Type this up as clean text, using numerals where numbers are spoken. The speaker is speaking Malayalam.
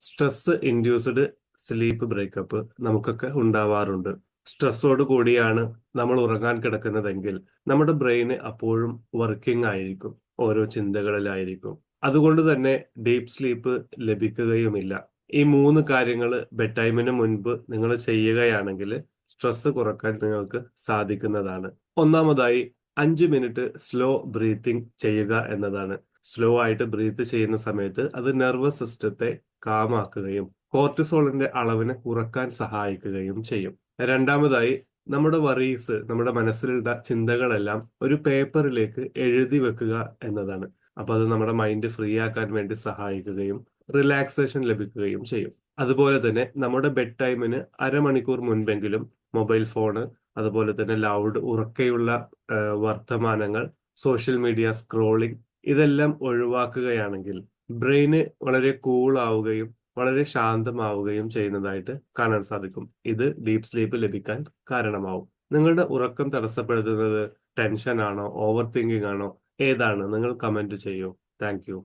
സ്ട്രെസ് ഇൻഡ്യൂസ്ഡ് സ്ലീപ്പ് ബ്രേക്കപ്പ് നമുക്കൊക്കെ ഉണ്ടാവാറുണ്ട്. സ്ട്രെസ്സോട് കൂടിയാണ് നമ്മൾ ഉറങ്ങാൻ കിടക്കുന്നതെങ്കിൽ നമ്മുടെ ബ്രെയിന് അപ്പോഴും വർക്കിംഗ് ആയിരിക്കും. ഓരോ ചിന്തകളിലായിരിക്കും. അതുകൊണ്ട് തന്നെ ഡീപ്പ് സ്ലീപ്പ് ലഭിക്കുകയുമില്ല. ഈ 3 കാര്യങ്ങള് ബെഡ് ടൈമിന് മുൻപ് നിങ്ങൾ ചെയ്യുകയാണെങ്കില് സ്ട്രെസ് കുറക്കാൻ നിങ്ങൾക്ക് സാധിക്കുന്നതാണ്. ഒന്നാമതായി 5 മിനിറ്റ് സ്ലോ ബ്രീത്തിങ് ചെയ്യുക എന്നതാണ്. സ്ലോ ആയിട്ട് ബ്രീത്ത് ചെയ്യുന്ന സമയത്ത് അത് നെർവസ് സിസ്റ്റത്തെ കാമാക്കുകയും കോർട്ടിസോളിന്റെ അളവിനെ കുറക്കാൻ സഹായിക്കുകയും ചെയ്യും. രണ്ടാമതായി നമ്മുടെ വറീസ്, നമ്മുടെ മനസ്സിലുള്ള ചിന്തകളെല്ലാം ഒരു പേപ്പറിലേക്ക് എഴുതി വെക്കുക എന്നതാണ്. അപ്പൊ അത് നമ്മുടെ മൈൻഡ് ഫ്രീ ആക്കാൻ വേണ്ടി സഹായിക്കുകയും റിലാക്സേഷൻ ലഭിക്കുകയും ചെയ്യും. അതുപോലെ തന്നെ നമ്മുടെ ബെഡ് ടൈമിന് അരമണിക്കൂർ മുൻപെങ്കിലും മൊബൈൽ ഫോണ്, അതുപോലെ തന്നെ ലൗഡ് ഉറക്കെയുള്ള വർത്തമാനങ്ങൾ, സോഷ്യൽ മീഡിയ സ്ക്രോളിംഗ് ഇതെല്ലാം ഒഴിവാക്കുകയാണെങ്കിൽ ബ്രെയിന് വളരെ കൂൾ ആവുകയും വളരെ ശാന്തമാവുകയും ചെയ്യുന്നതായിട്ട് കാണാൻ സാധിക്കും. ഇത് ഡീപ്പ് സ്ലീപ്പ് ലഭിക്കാൻ കാരണമാവും. നിങ്ങളുടെ ഉറക്കം തടസ്സപ്പെടുത്തുന്നത് ടെൻഷൻ ആണോ? ഓവർ തിങ്കിങ് ആണോ? ഏതാണ്? നിങ്ങൾ കമന്റ് ചെയ്യൂ. Thank you.